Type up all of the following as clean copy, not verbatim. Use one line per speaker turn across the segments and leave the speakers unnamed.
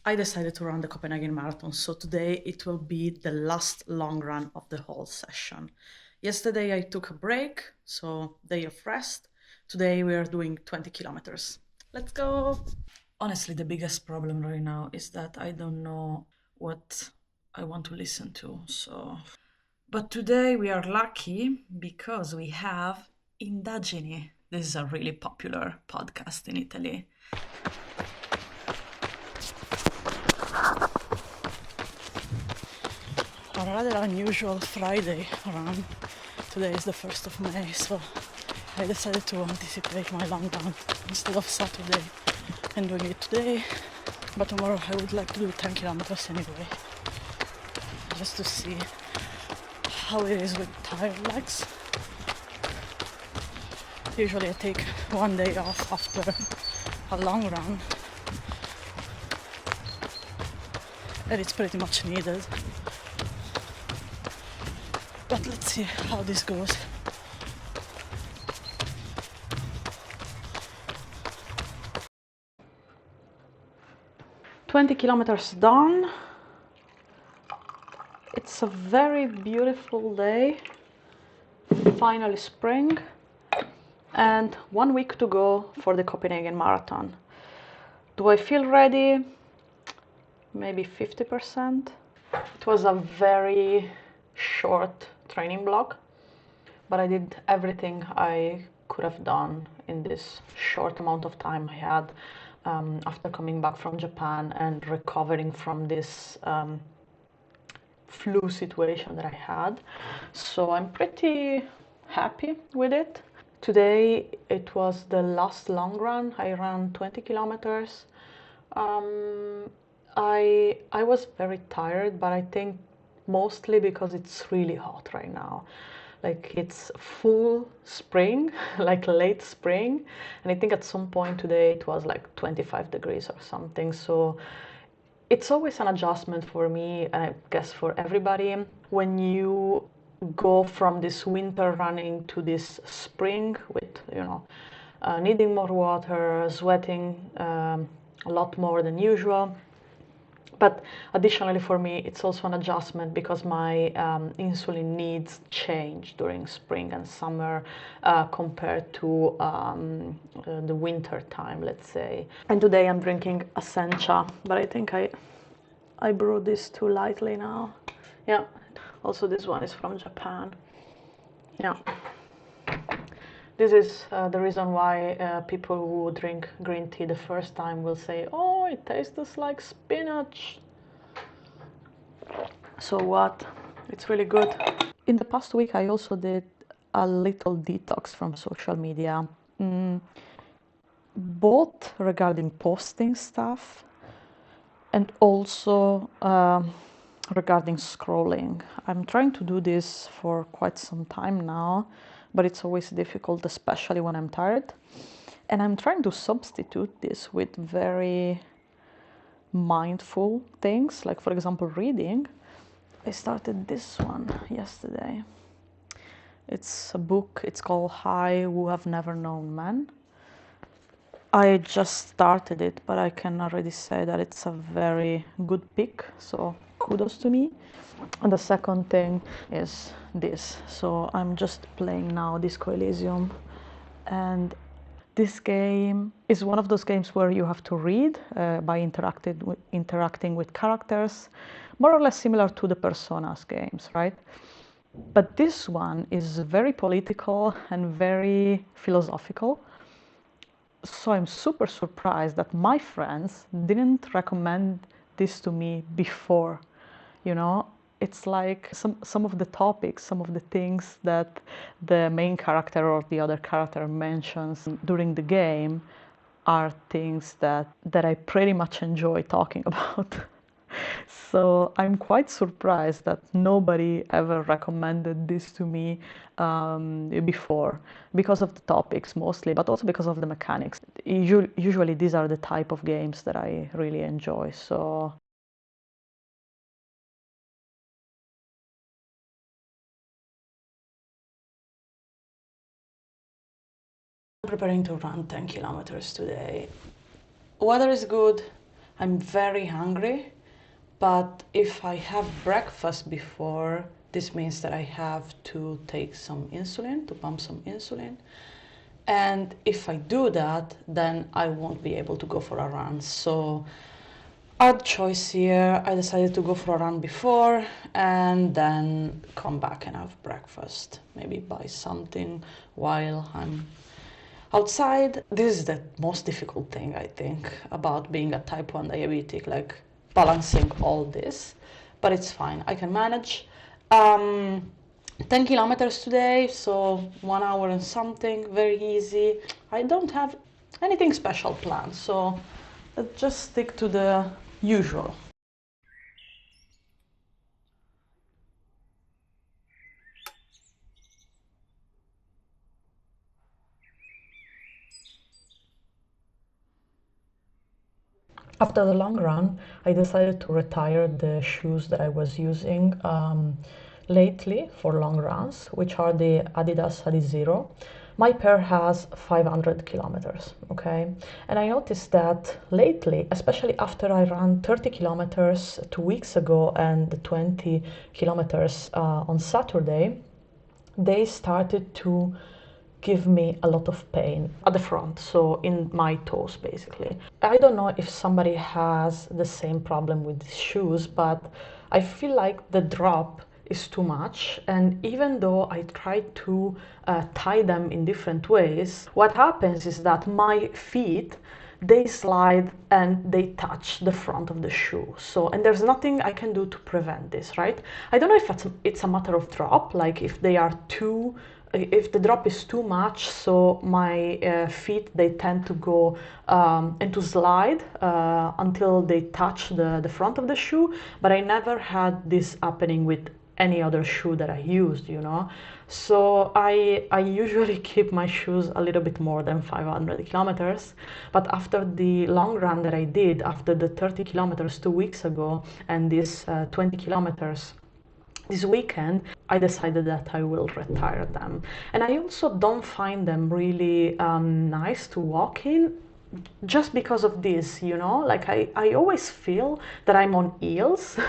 I decided to run the Copenhagen Marathon, so today it will be the last long run of the whole session. Yesterday I took a break, so day of rest. Today we are doing 20 kilometers. Let's go! Honestly, the biggest problem right now is that I don't know what I want to listen to, so. But today we are lucky because we have Indagini. This is a really popular podcast in Italy. A rather unusual Friday run. Today is the 1st of May, so I decided to anticipate my long run instead of Saturday and doing it today. But tomorrow I would like to do 10 kilometers anyway, just to see how it is with tired legs. Usually I take one day off after a long run, and it's pretty much needed. But let's see how this goes. "20 kilometers done. It's a very beautiful day. Finally spring. And 1 week to go for the Copenhagen Marathon. Do I feel ready? Maybe 50%. It was a very short training block, but I did everything I could have done in this short amount of time I had after coming back from Japan and recovering from this flu situation that I had. So I'm pretty happy with it. Today it was the last long run. I ran 20 kilometers. I was very tired, but I think mostly because it's really hot right now. Like it's full spring, like late spring, and I think at some point today it was like 25 degrees or something. So it's always an adjustment for me, and I guess for everybody, when you go from this winter running to this spring with, needing more water, sweating a lot more than usual. But additionally for me, it's also an adjustment because my insulin needs change during spring and summer compared to the winter time, let's say. And today I'm drinking a sencha, but I think I brewed this too lightly now. Yeah. Also, this one is from Japan. Yeah. This is the reason why people who drink green tea the first time will say, "Oh, it tastes like spinach." So what? It's really good. In the past week, I also did a little detox from social media, both regarding posting stuff and also regarding scrolling. I'm trying to do this for quite some time now, but it's always difficult, especially when I'm tired. And I'm trying to substitute this with very mindful things, like, for example, reading. I started this one yesterday. It's a book, it's called I Who Have Never Known Men. I just started it, but I can already say that it's a very good pick, so kudos to me. And the second thing is this. So I'm just playing now Disco Elysium, and this game is one of those games where you have to read by interacting with characters, more or less similar to the Personas games, right? But this one is very political and very philosophical. So I'm super surprised that my friends didn't recommend this to me before. You know, it's like some of the topics, some of the things that the main character or the other character mentions during the game are things that I pretty much enjoy talking about. So I'm quite surprised that nobody ever recommended this to me before, because of the topics mostly, but also because of the mechanics. Usually these are the type of games that I really enjoy. So I'm preparing to run 10 kilometers today. Weather is good. I'm very hungry, but if I have breakfast before, this means that I have to take some insulin, to pump some insulin. And if I do that, then I won't be able to go for a run. So odd choice here. I decided to go for a run before and then come back and have breakfast. Maybe buy something while I'm outside. This is the most difficult thing, I think, about being a type 1 diabetic, like balancing all this. But it's fine, I can manage. 10 kilometers today, so 1 hour and something, very easy. I don't have anything special planned, so let's just stick to the usual. After the long run, I decided to retire the shoes that I was using lately for long runs, which are the Adidas Adizero. My pair has 500 kilometers, okay? And I noticed that lately, especially after I ran 30 kilometers 2 weeks ago and 20 kilometers on Saturday, they started to give me a lot of pain at the front, so in my toes basically. I don't know if somebody has the same problem with these shoes, but I feel like the drop is too much, and even though I try to tie them in different ways, what happens is that my feet, they slide and they touch the front of the shoe. So, and there's nothing I can do to prevent this, right? I don't know if it's a matter of drop, like if they are too, if the drop is too much, so my feet, they tend to go and to slide until they touch the front of the shoe, but I never had this happening with any other shoe that I used, you know. So I usually keep my shoes a little bit more than 500 kilometers, but after the long run that I did, after the 30 kilometers 2 weeks ago and this 20 kilometers this weekend, I decided that I will retire them. And I also don't find them really nice to walk in, just because of this, you know, like I always feel that I'm on heels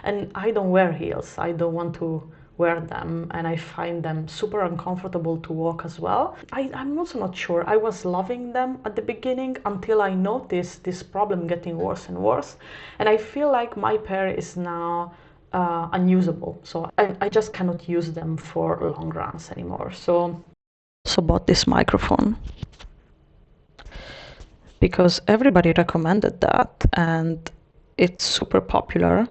and I don't wear heels. I don't want to wear them, and I find them super uncomfortable to walk as well. I'm also not sure. I was loving them at the beginning until I noticed this problem getting worse and worse, and I feel like my pair is now unusable, so I just cannot use them for long runs anymore. So bought this microphone because everybody recommended that and it's super popular,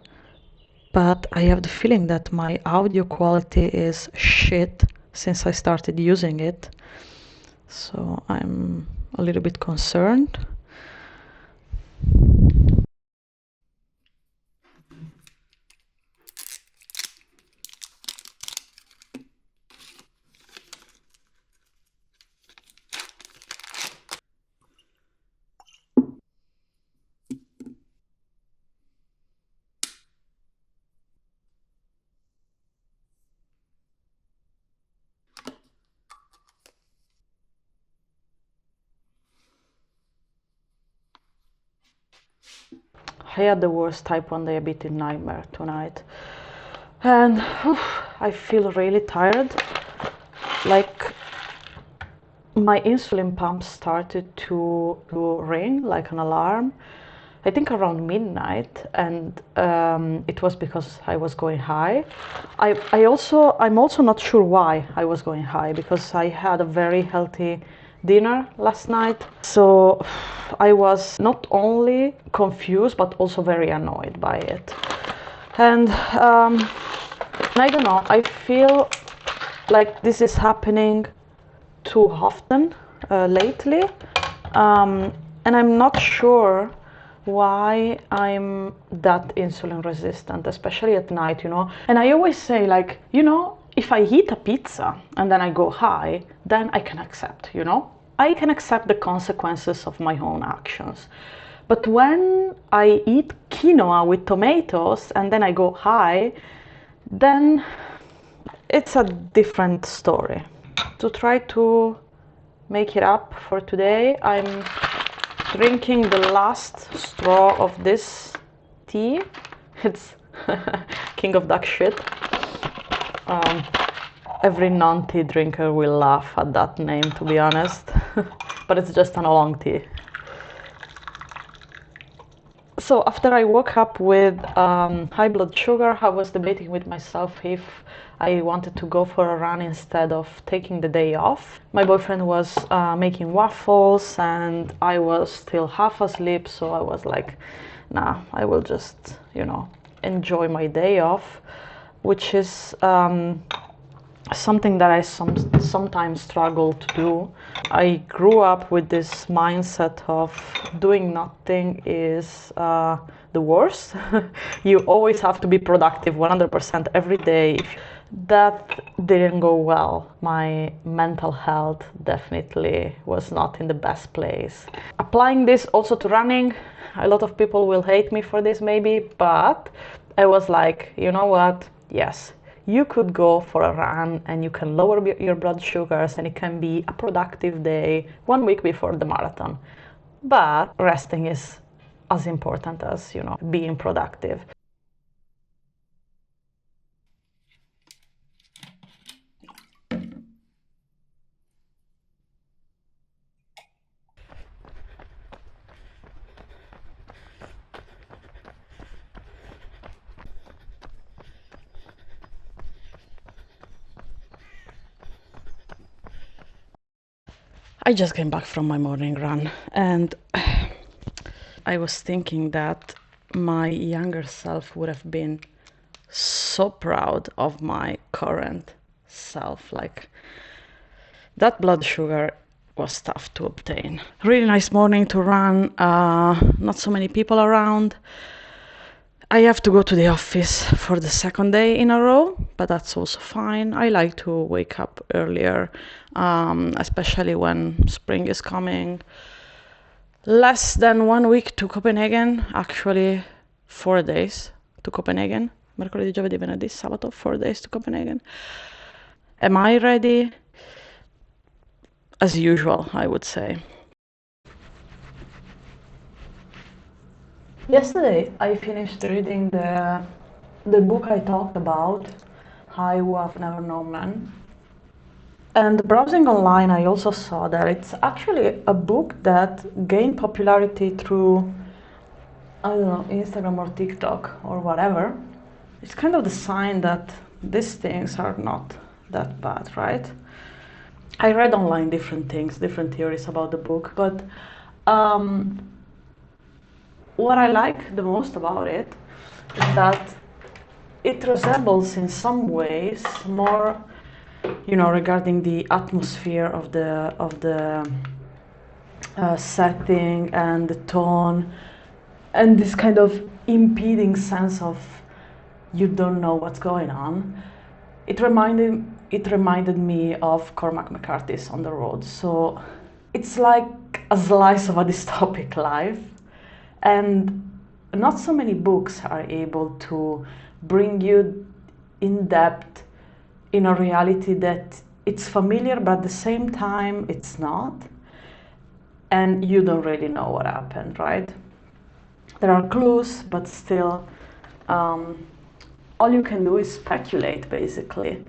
but I have the feeling that my audio quality is shit since I started using it, so I'm a little bit concerned. I had the worst type 1 diabetes nightmare tonight, and I feel really tired. Like my insulin pump started to ring like an alarm, I think around midnight, and it was because I was going high. I'm also not sure why I was going high, because I had a very healthy dinner last night, so I was not only confused but also very annoyed by it. And I don't know, I feel like this is happening too often lately, and I'm not sure why I'm that insulin resistant, especially at night, you know. And I always say, like, you know, if I eat a pizza and then I go high, then I can accept, you know, I can accept the consequences of my own actions. But when I eat quinoa with tomatoes and then I go high, then it's a different story. To try to make it up for today, I'm drinking the last straw of this tea. It's King of Duck shit. Every non-tea drinker will laugh at that name, to be honest. But it's just an oolong tea. So after I woke up with high blood sugar, I was debating with myself if I wanted to go for a run instead of taking the day off. My boyfriend was making waffles and I was still half asleep, so I was like, nah, I will just, enjoy my day off, which is something that I sometimes struggle to do. I grew up with this mindset of doing nothing is the worst. You always have to be productive 100% every day. That didn't go well. My mental health definitely was not in the best place. Applying this also to running, a lot of people will hate me for this maybe, but I was like, you know what? Yes. You could go for a run and you can lower your blood sugars and it can be a productive day 1 week before the marathon. But resting is as important as, being productive. I just came back from my morning run and I was thinking that my younger self would have been so proud of my current self. Like, that blood sugar was tough to obtain. Really nice morning to run, not so many people around. I have to go to the office for the second day in a row, but that's also fine. I like to wake up earlier, especially when spring is coming. Less than 1 week to Copenhagen, actually 4 days to Copenhagen. Mercoledì, giovedì, venerdì, sabato, 4 days to Copenhagen. Am I ready? As usual, I would say. Yesterday, I finished reading the book I talked about, I Who Have Never Known Men. And browsing online, I also saw that it's actually a book that gained popularity through, I don't know, Instagram or TikTok or whatever. It's kind of the sign that these things are not that bad, right? I read online different things, different theories about the book, but what I like the most about it is that it resembles in some ways more, regarding the atmosphere of the setting and the tone and this kind of impeding sense of you don't know what's going on. It reminded me of Cormac McCarthy's On the Road. So it's like a slice of a dystopic life, and not so many books are able to bring you in depth in a reality that it's familiar, but at the same time it's not, and you don't really know what happened, right? There are clues, but still all you can do is speculate, basically.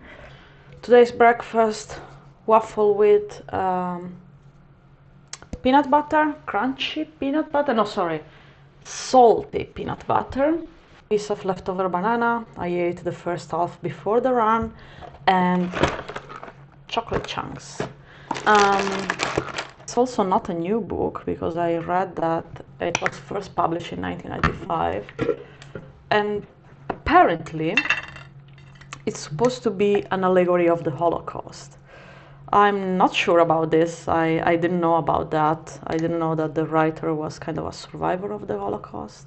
Today's breakfast, waffle with peanut butter, crunchy peanut butter, salty peanut butter, piece of leftover banana. I ate the first half before the run, and chocolate chunks. It's also not a new book because I read that it was first published in 1995, and apparently it's supposed to be an allegory of the Holocaust. I'm not sure about this. I didn't know about that. I didn't know that the writer was kind of a survivor of the Holocaust.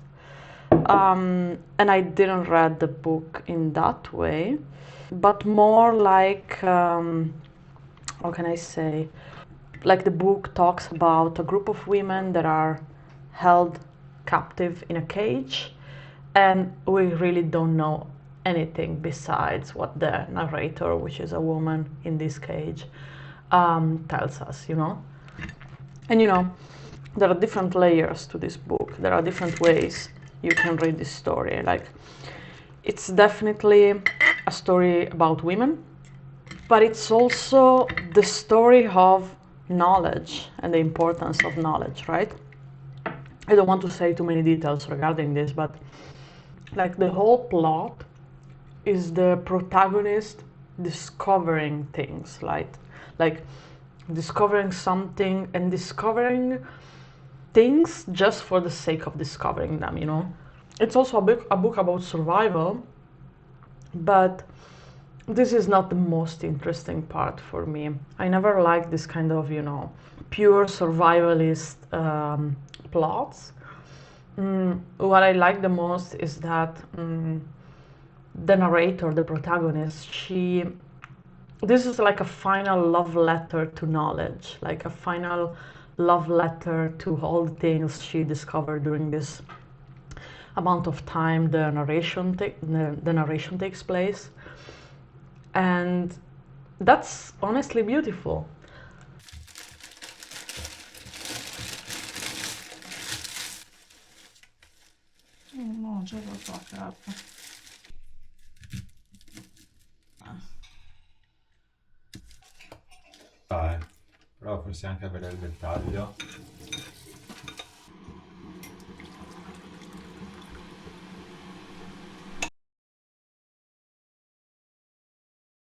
And I didn't read the book in that way, but more like, how can I say, like the book talks about a group of women that are held captive in a cage, and we really don't know anything besides what the narrator, which is a woman in this cage, tells us, And there are different layers to this book. There are different ways you can read this story. Like, it's definitely a story about women, but it's also the story of knowledge and the importance of knowledge, right? I don't want to say too many details regarding this, but like the whole plot is the protagonist discovering things, like discovering something and discovering things just for the sake of discovering them, you know? It's also a book about survival, but this is not the most interesting part for me. I never liked this kind of, you know, pure survivalist plots. What I like the most is that the narrator, the protagonist, this is like a final love letter to knowledge, like a final love letter to all the things she discovered during this amount of time the narration takes place. And that's honestly beautiful.
No, ce l'ho fatta.
Però forse anche avere il dettaglio.